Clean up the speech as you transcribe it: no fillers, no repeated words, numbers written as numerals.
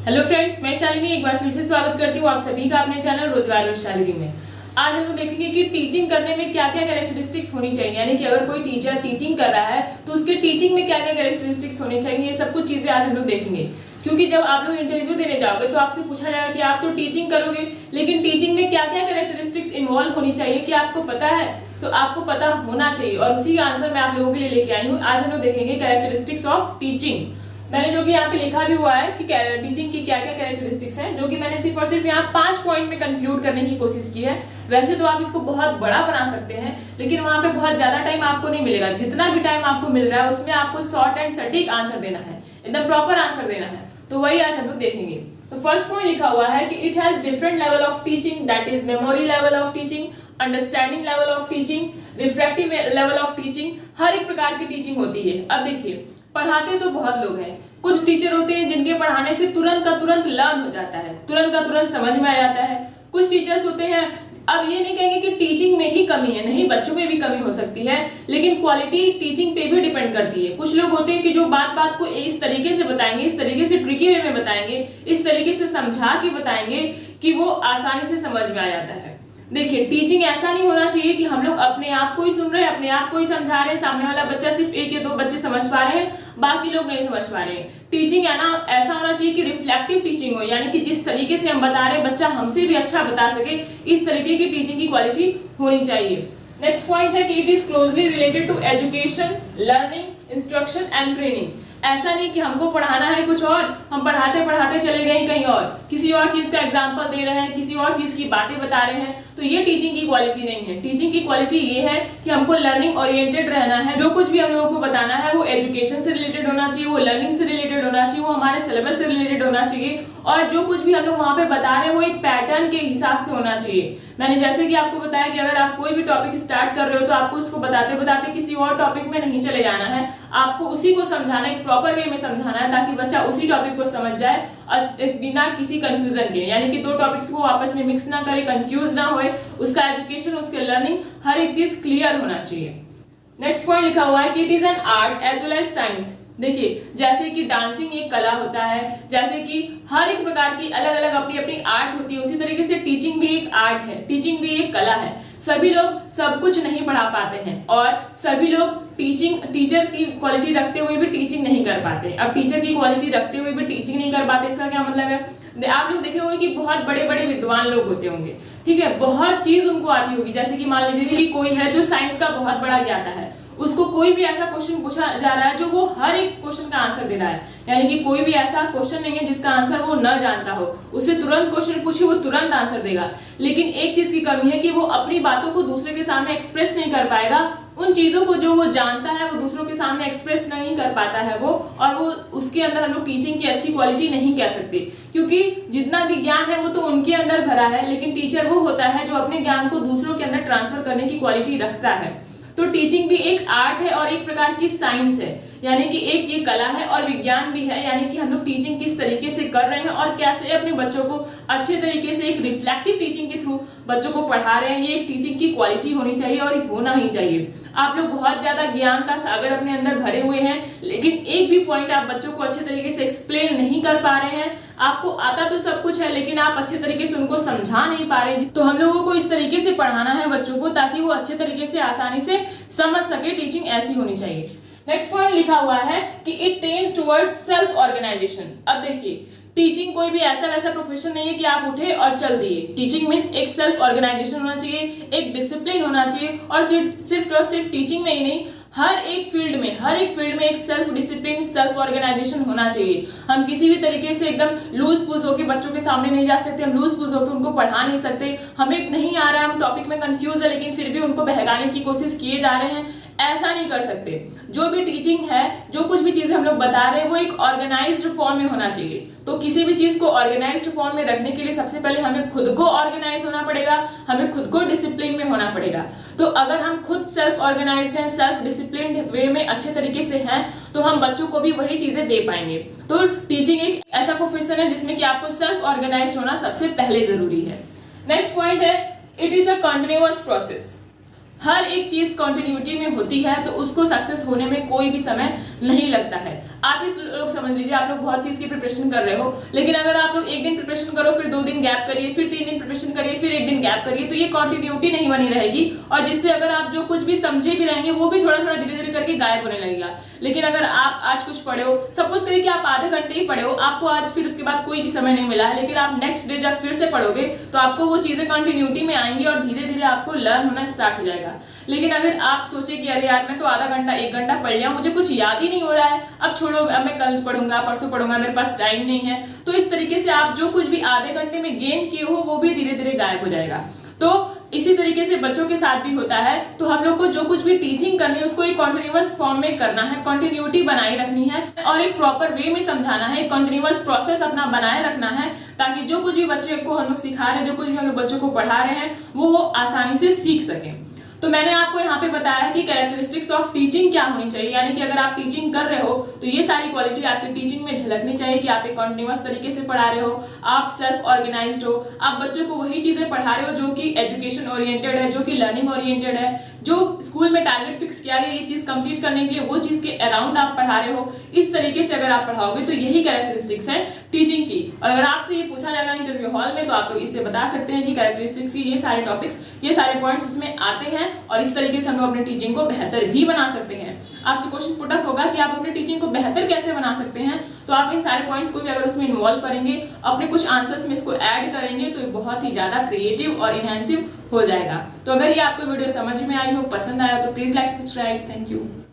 Hello friends, मैं शालिनी एक बार फिर से स्वागत करती हूँ आप सभी का अपने चैनल रोजगार विद शालिनी में। आज हम लोग देखेंगे कि टीचिंग करने में क्या क्या कैरेक्टरिस्टिक्स होनी चाहिए, यानी कि अगर कोई टीचर टीचिंग कर रहा है तो उसके टीचिंग में क्या क्या कैरेक्टरिस्टिक्स होनी चाहिए, ये सब कुछ चीजें आज हम लोग देखेंगे। क्योंकि जब आप लोग इंटरव्यू देने जाओगे तो आपसे पूछा जाएगा कि आप तो टीचिंग करोगे, लेकिन टीचिंग में क्या क्या कैरेक्टरिस्टिक्स इन्वॉल्व होनी चाहिए कि आपको पता है, तो आपको पता होना चाहिए। और उसी का आंसर मैं आप लोगों के लिए लेके आई हूँ। आज हम लोग देखेंगे कैरेक्टरिस्टिक्स ऑफ टीचिंग। मैंने जो कि यहाँ पे लिखा भी हुआ है कि टीचिंग की क्या क्या कैरेक्टरिस्टिक्स हैं, जो कि मैंने सिर्फ और सिर्फ यहाँ 5 पॉइंट में कंक्लूड करने की कोशिश की है। वैसे तो आप इसको बहुत बड़ा बना सकते हैं, लेकिन वहाँ पे बहुत ज्यादा टाइम आपको नहीं मिलेगा। जितना भी टाइम आपको मिल रहा है उसमें आपको शॉर्ट एंड सटीक आंसर देना है, एकदम प्रॉपर आंसर देना है। तो वही आज हम लोग देखेंगे। तो फर्स्ट पॉइंट लिखा हुआ है कि it has different level of teaching, that is memory level of teaching, understanding level of teaching, reflective level of teaching. हर एक प्रकार की टीचिंग होती है। अब देखिए, पढ़ाते तो बहुत लोग हैं। कुछ टीचर होते हैं जिनके पढ़ाने से तुरंत का तुरंत लर्न हो जाता है, तुरंत का तुरंत समझ में आ जाता है। कुछ टीचर्स होते हैं, अब ये नहीं कहेंगे कि टीचिंग में ही कमी है, नहीं, बच्चों में भी कमी हो सकती है, लेकिन क्वालिटी टीचिंग पे भी डिपेंड करती है। कुछ लोग होते हैं कि जो बात बात को इस तरीके से बताएंगे, इस तरीके से ट्रिकी वे में बताएंगे, इस तरीके से समझा के बताएंगे कि वो आसानी से समझ में आ जाता है। देखिए, टीचिंग ऐसा नहीं होना चाहिए कि हम लोग अपने आप को ही सुन रहे हैं, अपने आप को ही समझा रहे हैं, सामने वाला बच्चा सिर्फ 1 या 2 बच्चे समझ पा रहे हैं, बाकी लोग नहीं समझ पा रहे हैं। टीचिंग है ना, ऐसा होना चाहिए कि रिफ्लेक्टिव टीचिंग हो, यानी कि जिस तरीके से हम बता रहे हैं बच्चा हमसे भी अच्छा बता सके, इस तरीके की टीचिंग की क्वालिटी होनी चाहिए। नेक्स्ट पॉइंट है कि it is closely related to education, learning, instruction and training. ऐसा नहीं कि हमको पढ़ाना है कुछ और, हम पढ़ाते पढ़ाते चले गए कहीं और, किसी और चीज का एग्जांपल दे रहे हैं, किसी और चीज की बातें बता रहे हैं, तो ये टीचिंग की क्वालिटी नहीं है। टीचिंग की क्वालिटी ये है कि हमको लर्निंग ओरिएंटेड रहना है। जो कुछ भी हम लोगों को बताना है वो एजुकेशन से रिलेटेड होना चाहिए, वो लर्निंग से रिलेटेड होना चाहिए, वो हमारे सिलेबस से रिलेटेड होना चाहिए, और जो कुछ भी हम लोग वहाँ पे बता रहे हैं वो एक पैटर्न के हिसाब से होना चाहिए। मैंने जैसे कि आपको बताया कि अगर आप कोई भी टॉपिक स्टार्ट कर रहे हो तो आपको उसको बताते बताते किसी और टॉपिक में नहीं चले जाना है, आपको उसी को समझाना है, एक प्रॉपर वे में समझाना है, ताकि बच्चा उसी टॉपिक को समझ जाए बिना किसी कंफ्यूजन के, यानी कि 2 टॉपिक्स को आपस में मिक्स ना करे, कंफ्यूज ना होए, उसका एजुकेशन, उसके लर्निंग, हर एक चीज क्लियर होना चाहिए। नेक्स्ट पॉइंट लिखा हुआ है कि it is an art as well as science. देखिए, जैसे कि डांसिंग एक कला होता है, जैसे कि हर एक प्रकार की अलग अलग अपनी अपनी आर्ट होती है, उसी तरीके से टीचिंग भी एक आर्ट है, टीचिंग भी एक कला है। सभी लोग सब कुछ नहीं पढ़ा पाते हैं, और सभी लोग टीचर की क्वालिटी रखते हुए भी टीचिंग नहीं कर पाते। अब टीचर की क्वालिटी रखते हुए भी टीचिंग नहीं कर पाते, इसका क्या मतलब है? आप लोग देखे होंगे कि बहुत बड़े बड़े विद्वान लोग होते होंगे, ठीक है, बहुत चीज उनको आती होगी। जैसे कि मान लीजिए कि कोई है जो साइंस का बहुत बड़ा ज्ञाता है, उसको कोई भी ऐसा क्वेश्चन पूछा जा रहा है जो वो हर एक क्वेश्चन का आंसर दे रहा है, यानी कि कोई भी ऐसा क्वेश्चन नहीं है जिसका आंसर वो न जानता हो। उससे तुरंत क्वेश्चन पूछे, वो तुरंत आंसर देगा, लेकिन एक चीज की कमी है कि वो अपनी बातों को दूसरे के सामने एक्सप्रेस नहीं कर पाएगा। उन चीजों को जो वो जानता है वो दूसरों के सामने एक्सप्रेस नहीं कर पाता है वो, और वो उसके अंदर हम लोग टीचिंग की अच्छी क्वालिटी नहीं कह सकते, क्योंकि जितना भी ज्ञान है वो तो उनके अंदर भरा है, लेकिन टीचर वो होता है जो अपने ज्ञान को दूसरों के अंदर ट्रांसफर करने की क्वालिटी रखता है। तो टीचिंग भी एक आर्ट है और एक प्रकार की साइंस है, यानी कि एक ये कला है और विज्ञान भी है, यानी कि हम लोग टीचिंग किस तरीके से कर रहे हैं और कैसे अपने बच्चों को अच्छे तरीके से एक रिफ्लेक्टिव टीचिंग के थ्रू बच्चों को पढ़ा रहे हैं, ये एक टीचिंग की क्वालिटी होनी चाहिए और होना ही चाहिए। आप लोग बहुत ज्यादा ज्ञान का सागर अपने अंदर भरे हुए हैं, लेकिन एक भी पॉइंट आप बच्चों को अच्छे तरीके से एक्सप्लेन नहीं कर पा रहे हैं। आपको आता तो सब कुछ है, लेकिन आप अच्छे तरीके से उनको समझा नहीं पा रहे हैं। तो हम लोगों को इस तरीके से पढ़ाना है बच्चों को ताकि वो अच्छे तरीके से आसानी से समझ सके। टीचिंग ऐसी होनी चाहिए। नेक्स्ट पॉइंट लिखा हुआ है कि it tends towards self organization. अब देखिए, टीचिंग कोई भी ऐसा वैसा प्रोफेशन नहीं है कि आप उठे और चल दिए। टीचिंग मीन्स एक सेल्फ ऑर्गेनाइजेशन होना चाहिए, एक डिसिप्लिन होना चाहिए, और सिर्फ टीचिंग में ही नहीं, हर एक फील्ड में एक सेल्फ डिसिप्लिन, सेल्फ ऑर्गेनाइजेशन होना चाहिए। हम किसी भी तरीके से एकदम लूज पूज होकर बच्चों के सामने नहीं जा सकते, हम लूज पूज होकर उनको पढ़ा नहीं सकते। हमें नहीं आ रहा है, हम टॉपिक में कंफ्यूज है, लेकिन फिर भी उनको बहकाने की कोशिश किए जा रहे हैं, ऐसा नहीं कर सकते। जो भी टीचिंग है, जो कुछ भी चीजें हम लोग बता रहे हैं, वो एक ऑर्गेनाइज्ड फॉर्म में होना चाहिए। तो किसी भी चीज को ऑर्गेनाइज्ड फॉर्म में रखने के लिए सबसे पहले हमें खुद को ऑर्गेनाइज होना पड़ेगा, हमें खुद को डिसिप्लिन में होना पड़ेगा। तो अगर हम खुद सेल्फ ऑर्गेनाइज्ड हैं, सेल्फ डिसिप्लिन वे में अच्छे तरीके से हैं, तो हम बच्चों को भी वही चीजें दे पाएंगे। तो टीचिंग एक ऐसा प्रोफेशन है जिसमें कि आपको सेल्फ ऑर्गेनाइज होना सबसे पहले जरूरी है। नेक्स्ट पॉइंट है, it is a continuous process. हर एक चीज कंटिन्यूटी में होती है, तो उसको सक्सेस होने में कोई भी समय नहीं लगता है। आप इस लोग समझ लीजिए आप लोग बहुत चीज की प्रिपरेशन कर रहे हो, लेकिन अगर आप लोग एक दिन प्रिपरेशन करो, फिर 2 दिन गैप करिए, फिर 3 दिन प्रिपरेशन करिए, फिर 1 दिन गैप करिए, तो ये कंटिन्यूटी नहीं बनी रहेगी और जिससे अगर आप जो कुछ भी समझे भी रहेंगे वो भी थोड़ा थोड़ा धीरे धीरे करके गायब होने लगेगा। लेकिन अगर आप आज कुछ पढ़े हो, सपोज करिए कि आप आधे घंटे ही पढ़े हो, आपको आज फिर उसके बाद कोई भी समय नहीं मिला है, लेकिन आप नेक्स्ट डे जब फिर से पढ़ोगे तो आपको वो चीजें कंटिन्यूटी में आएंगी और धीरे धीरे आपको लर्न होना स्टार्ट हो जाएगा। लेकिन अगर आप सोचे कि अरे यार मैं तो आधा घंटा 1 घंटा पढ़ लिया, मुझे कुछ याद ही नहीं हो रहा है, अब छोड़ो, अब मैं कल पढ़ूंगा, परसों पढ़ूंगा, मेरे पास टाइम नहीं है, तो इस तरीके से आप जो कुछ भी आधे घंटे में गेन किए हो वो भी धीरे धीरे गायब हो जाएगा। तो इसी तरीके से बच्चों के साथ भी होता है। तो हम लोग को जो कुछ भी टीचिंग करनी है उसको एक कॉन्टिन्यूअस फॉर्म में करना है, कंटिन्यूटी बनाए रखनी है और एक प्रॉपर वे में समझाना है, एक कंटिन्यूअस प्रोसेस अपना बनाए रखना है, ताकि जो कुछ भी बच्चे को हम लोग सिखा रहे हैं, जो कुछ भी हम लोग बच्चों को पढ़ा रहे हैं वो आसानी से सीख सकें। तो मैंने आपको यहाँ पे बताया है कि कैरेक्टरिस्टिक्स ऑफ टीचिंग क्या होनी चाहिए, यानी कि अगर आप टीचिंग कर रहे हो तो ये सारी क्वालिटी आपकी टीचिंग में झलकनी चाहिए कि आप एक कंटिन्यूअस तरीके से पढ़ा रहे हो, आप सेल्फ ऑर्गेनाइज्ड हो, आप बच्चों को वही चीजें पढ़ा रहे हो जो कि एजुकेशन ओरिएंटेड है, जो कि लर्निंग ओरिएंटेड है, जो स्कूल में टारगेट फिक्स किया गया ये चीज कंप्लीट करने के लिए वो चीज के अराउंड आप पढ़ा रहे हो। इस तरीके से अगर आप पढ़ाओगे तो यही कैरेक्टरिस्टिक्स है टीचिंग की। और अगर आपसे ये पूछा जाएगा इंटरव्यू हॉल में तो आप लोग इससे बता सकते हैं कि कैरेक्टरिस्टिक्स की ये सारे टॉपिक्स, ये सारे पॉइंट्स उसमें आते हैं और इस तरीके से हम लोग अपनी टीचिंग को बेहतर भी बना सकते हैं। आपसे क्वेश्चन पुट अप होगा कि आप अपनी टीचिंग को बेहतर कैसे बना सकते हैं, तो आप इन सारे पॉइंट्स को भी अगर उसमें इन्वॉल्व करेंगे, अपने कुछ आंसर्स में इसको ऐड करेंगे तो बहुत ही ज्यादा क्रिएटिव और इनहेंसिव हो जाएगा। तो अगर ये आपको वीडियो समझ में आई हो, पसंद आया तो please like, subscribe. Thank you.